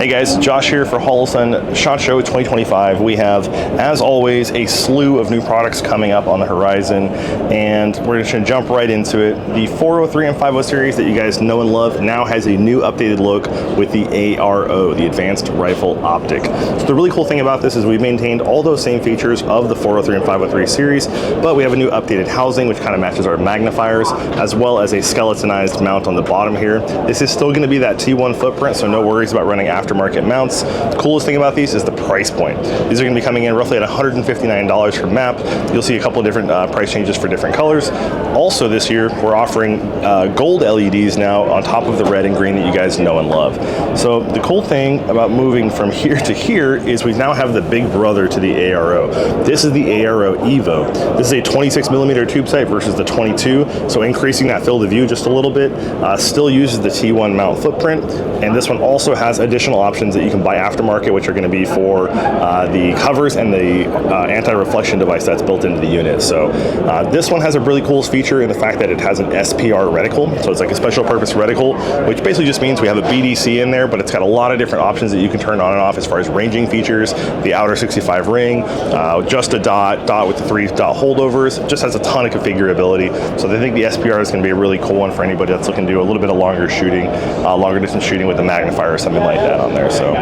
Hey guys, Josh here for Holosun SHOT Show 2025. We have, as always, a slew of new products coming up on the horizon, and we're just going to jump right into it. The 403 and 50 series that you guys know and love now has a new updated look with the ARO, the Advanced Rifle Optic. So the really cool thing about this is we've maintained all those same features of the 403 and 503 series, but we have a new updated housing which kind of matches our magnifiers, as well as a skeletonized mount on the bottom here. This is still going to be that T1 footprint, so no worries about running aftermarket mounts. The coolest thing about these is the price point. These are going to be coming in roughly at $159 for map. You'll see a couple of different price changes for different colors. Also this year, we're offering gold LEDs now on top of the red and green that you guys know and love. So the cool thing about moving from here to here is we now have the big brother to the ARO. This is the ARO Evo. This is a 26mm tube sight versus the 22, so increasing that field of view just a little bit. Still uses the T1 mount footprint, and this one also has additional options that you can buy aftermarket, which are going to be for the covers and the anti-reflection device that's built into the unit. So this one has a really cool feature in the fact that it has an SPR reticle, so it's like a special purpose reticle, which basically just means we have a BDC in there, but it's got a lot of different options that you can turn on and off as far as ranging features, the outer 65 ring, just a dot with the 3 dot holdovers, just has a ton of configurability. So I think the SPR is going to be a really cool one for anybody that's looking to do a little bit of longer shooting, longer distance shooting with a magnifier or something like that on there. So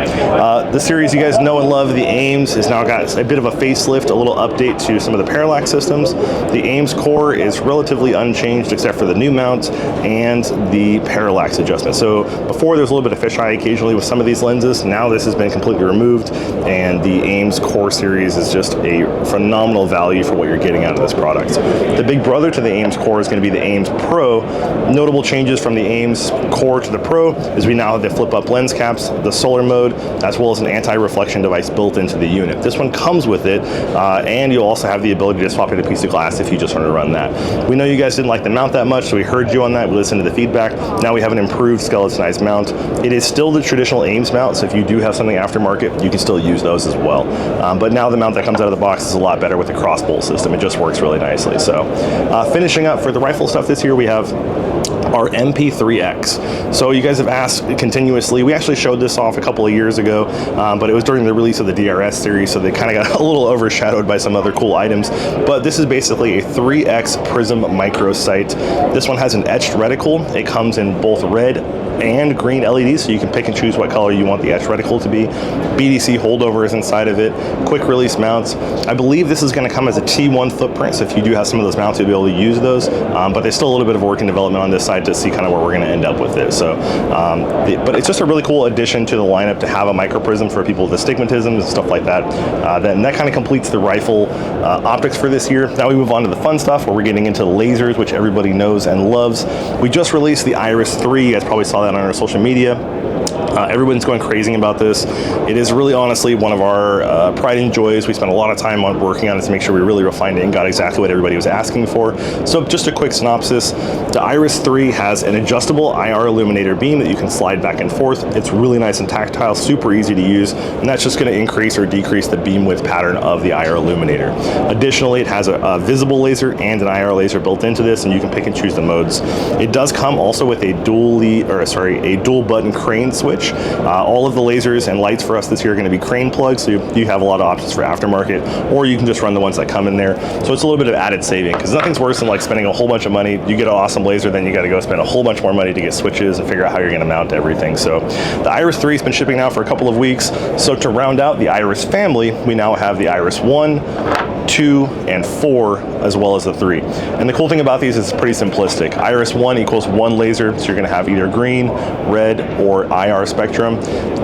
the series you guys know and love, the AIMS, has now got a bit of a facelift, a little update to some of the parallax systems. The AIMS core is relatively unchanged except for the new mount and the parallax adjustment. So before there was a little bit of fisheye occasionally with some of these lenses. Now this has been completely removed, and the AIMS core series is just a phenomenal value for what you're getting out of this product. The big brother to the AIMS core is going to be the AIMS Pro. Notable changes from the AIMS core to the Pro is we now have the flip-up lens caps, the solar mode, as well as an anti-reflection device built into the unit. This one comes with it, and you'll also have the ability to swap in a piece of glass if you just want to run that. We know you guys didn't like the mount that much, so we heard you on that. We listened to the feedback. Now we have an improved skeletonized mount. It is still the traditional AIMS mount, so if you do have something aftermarket, you can still use those as well. But now the mount that comes out of the box is a lot better with the crossbolt system. It just works really nicely. So finishing up for the rifle stuff this year, we have our MP3X. So you guys have asked continuously. We actually showed this off a couple of years ago, but it was during the release of the DRS series, so they kind of got a little overshadowed by some other cool items. But this is basically a 3X prism micro sight. This one has an etched reticle. It comes in both red and green LEDs, so you can pick and choose what color you want the etched reticle to be. BDC holdovers inside of it, quick release mounts. I believe this is going to come as a T1 footprint, so if you do have some of those mounts, you'll be able to use those, but there's still a little bit of work and development on this side to see kind of where we're going to end up with it. So but it's just a really cool addition to the lineup to have a microprism for people with astigmatism and stuff like that. Then that kind of completes the rifle optics for this year. Now we move on to the fun stuff where we're getting into lasers, which everybody knows and loves. We just released the Iris 3. You guys probably saw that on our social media. Everyone's going crazy about this. It is really honestly one of our pride and joys. We spent a lot of time on working on it to make sure we really refined it and got exactly what everybody was asking for. So just a quick synopsis. The Iris 3 has an adjustable IR illuminator beam that you can slide back and forth. It's really nice and tactile, super easy to use, and that's just going to increase or decrease the beam width pattern of the IR illuminator. Additionally, it has a visible laser and an IR laser built into this, and you can pick and choose the modes. It does come also with a dual button crane switch. All of the lasers and lights for us this year are going to be crane plugs, so you have a lot of options for aftermarket, or you can just run the ones that come in there. So it's a little bit of added saving, because nothing's worse than like spending a whole bunch of money. You get an awesome laser, then you got to go spend a whole bunch more money to get switches and figure out how you're going to mount everything. So the Iris 3 has been shipping now for a couple of weeks. So to round out the Iris family, we now have the Iris 1, 2, and 4, as well as the 3. And the cool thing about these is it's pretty simplistic. Iris 1 equals 1 laser, so you're going to have either green, red, or IR spectrum.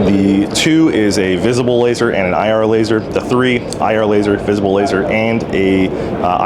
The 2 is a visible laser and an IR laser. The 3, IR laser, visible laser, and a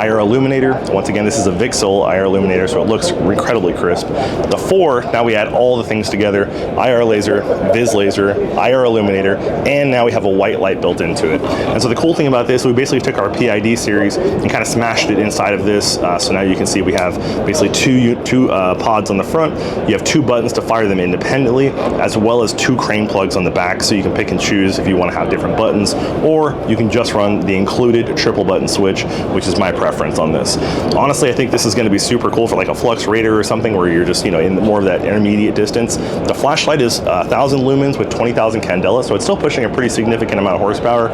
IR illuminator. Once again, this is a VCSEL IR illuminator, so it looks incredibly crisp. The 4, now we add all the things together: IR laser, Viz laser, IR illuminator, and now we have a white light built into it. And so the cool thing about this, we basically took our PID series and kind of smashed it inside of this. So now you can see we have basically two pods on the front. You have 2 buttons to fire them independently, as well as has 2 crane plugs on the back, so you can pick and choose if you want to have different buttons, or you can just run the included triple button switch, which is my preference on this. Honestly, I think this is going to be super cool for like a Flux Raider or something where you're just, in more of that intermediate distance. The flashlight is 1,000 lumens with 20,000 candela, so it's still pushing a pretty significant amount of horsepower,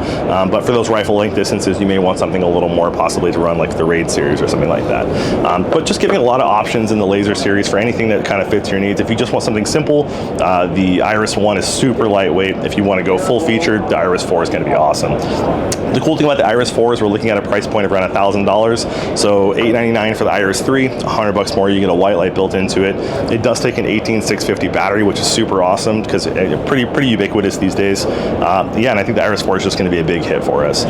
but for those rifle length distances, you may want something a little more, possibly to run like the Raid series or something like that. But just giving a lot of options in the laser series for anything that kind of fits your needs. If you just want something simple, the Iris 1 is super lightweight. If you want to go full featured, the Iris 4 is going to be awesome. The cool thing about the Iris 4 is we're looking at a price point of around $1,000. So $899 for the Iris 3, $100 more, you get a white light built into it. It does take an 18650 battery, which is super awesome because pretty ubiquitous these days. Yeah, and I think the Iris 4 is just going to be a big hit for us.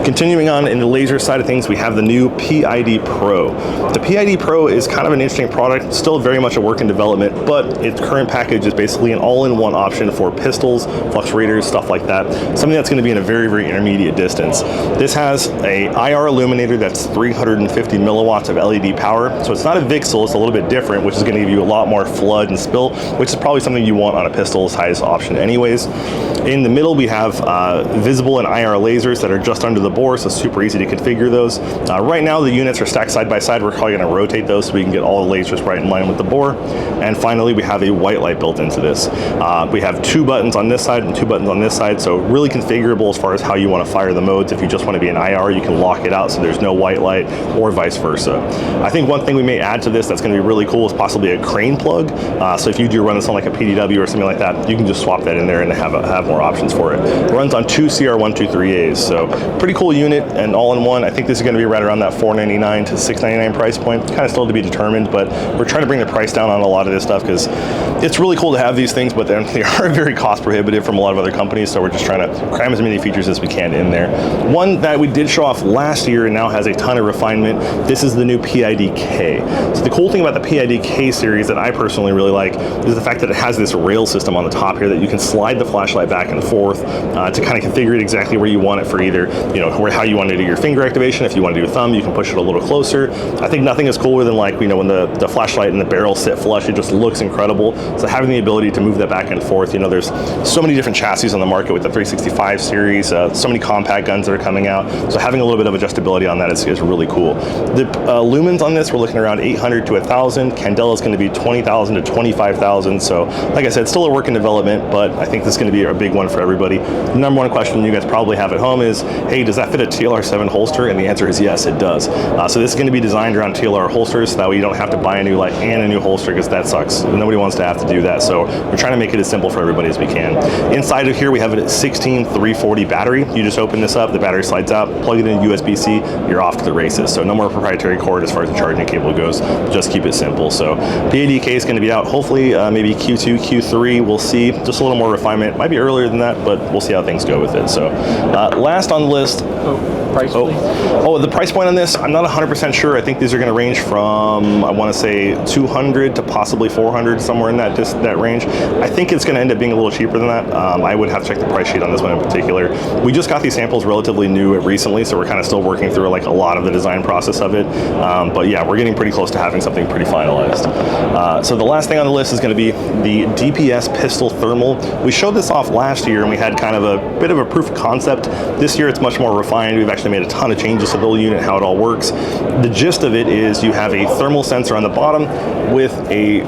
Continuing on in the laser side of things, we have the new PID Pro. The PID Pro is kind of an interesting product, still very much a work in development, but its current package is basically an all-in-one option for pistols, Flux Raiders, stuff like that. Something that's going to be in a very, very intermediate distance. This has a IR illuminator that's 350 milliwatts of LED power, so it's not a VCSEL, it's a little bit different, which is going to give you a lot more flood and spill, which is probably something you want on a pistol's highest option anyways. In the middle, we have visible and IR lasers that are just under the bore, so super easy to configure those. Right now, the units are stacked side by side. We're probably going to rotate those so we can get all the lasers right in line with the bore. And finally, we have a white light built into this. We have 2 buttons on this side and 2 buttons on this side, so really configurable as far as how you want to fire the modes. If you just want to be an IR, you can lock it out so there's no white light, or vice versa. I think one thing we may add to this that's going to be really cool is possibly a crane plug. So if you do run this on like a PDW or something like that, you can just swap that in there and have more options for it. It runs on 2 CR123As, so pretty cool unit and all-in-one. I think this is going to be right around that $499 to $699 price point. Kind of still to be determined, but we're trying to bring the price down on a lot of this stuff because it's really cool to have these things, but they are very cost prohibitive from a lot of other companies, so we're just trying to cram as many features as we can in there. One that we did show off last year and now has a ton of refinement, this is the new PID-K. So the cool thing about the PID-K series that I personally really like is the fact that it has this rail system on the top here that you can slide the flashlight back and forth to kind of configure it exactly where you want it for either, how you want to do your finger activation. If you want to do a thumb, you can push it a little closer. I think nothing is cooler than when the flashlight and the barrel sit flush, it just looks incredible. So having the ability to move that back and forth, there's so many different chassis on the market with the 365 series, so many compact guns that are coming out. So having a little bit of adjustability on that is really cool. The lumens on this, we're looking around 800 to 1,000. Candela is going to be 20,000 to 25,000. So like I said, still a work in development, but I think this is going to be a big one for everybody. The number one question you guys probably have at home is, hey, does that fit a TLR7 holster? And the answer is yes, it does. So this is going to be designed around TLR holsters, so that way you don't have to buy a new light and a new holster, because that sucks. Nobody wants to have to do that. So we're trying to make it as simple for everybody as we can. Inside of here, we have a 16340 battery. You just open this up, the battery slides out, plug it in USB-C, you're off to the races. So no more proprietary cord as far as the charging cable goes. Just keep it simple. So PID-K is going to be out hopefully maybe Q2, Q3. We'll see. Just a little more refinement. Might be earlier than that, but we'll see how things go with it. So last on the list. Price, please. The price point on this, I'm not 100% sure. I think these are going to range from, I want to say 200 to possibly 400, somewhere in that range. I think it's going to end up being a little cheaper than that. I would have to check the price sheet on this one in particular. We just got these samples relatively new recently, so we're kind of still working through a lot of the design process of it. But yeah, we're getting pretty close to having something pretty finalized. So the last thing on the list is going to be the DPS pistol thermal. We showed this off last year and we had kind of a bit of a proof of concept. This year it's much more refined. We've actually made a ton of changes to the whole unit, how it all works. The gist of it is you have a thermal sensor on the bottom with a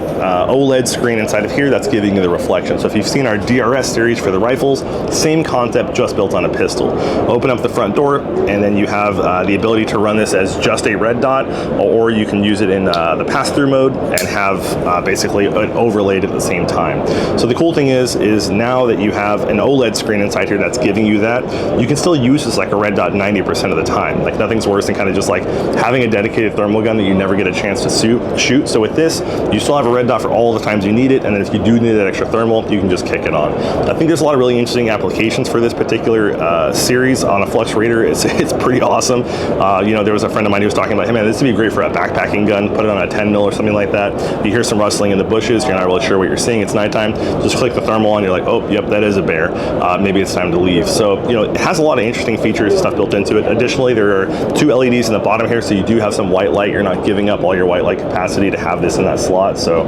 OLED screen inside of here that's giving you the reflection. So if you've seen our DRS series for the rifles, same concept, just built on a pistol. Open up the front door and then you have the ability to run this as just a red dot, or you can use it in the pass-through mode and have basically an overlaid at the same time. So the cool thing is now that you have an OLED screen inside here that's giving you that, you can still use this like a red dot 90% of the time. Like nothing's worse than kind of just like having a dedicated thermal gun that you never get a chance to shoot. So with this, you still have a red dot for all the times you need it, and then if you do need that extra thermal, you can just kick it on. I think there's a lot of really interesting applications for this particular series on a Flux Raider. It's pretty awesome. There was a friend of mine who was talking about, hey man, this would be great for a backpacking gun, put it on a 10 mil or something like that. You hear some rustling in the bushes, you're not really sure what you're seeing, it's nighttime, just click the thermal on, you're like, oh, yep, that is a bear. Maybe it's time to leave. So, it has a lot of interesting features and stuff built into it. Additionally, there are 2 LEDs in the bottom here, so you do have some white light. You're not giving up all your white light capacity to have this in that slot. So,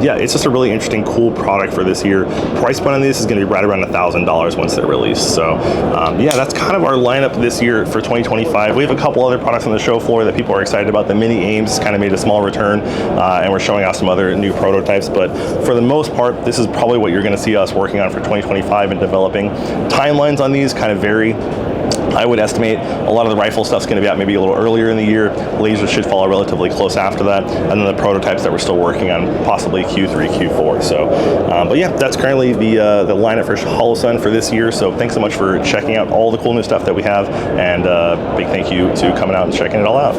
yeah, it's just a really interesting, cool product for this this year. Price point on these is going to be right around $1,000 once they're released. So yeah, that's kind of our lineup this year for 2025. We have a couple other products on the show floor that people are excited about. The Mini Ames kind of made a small return, and we're showing off some other new prototypes. But for the most part, this is probably what you're going to see us working on for 2025 and developing. Timelines on these kind of vary. I would estimate a lot of the rifle stuff's going to be out maybe a little earlier in the year. Lasers should follow relatively close after that, and then the prototypes that we're still working on, possibly Q3, Q4. So, but yeah, that's currently the lineup for Holosun for this year. So thanks so much for checking out all the cool new stuff that we have, and big thank you to coming out and checking it all out.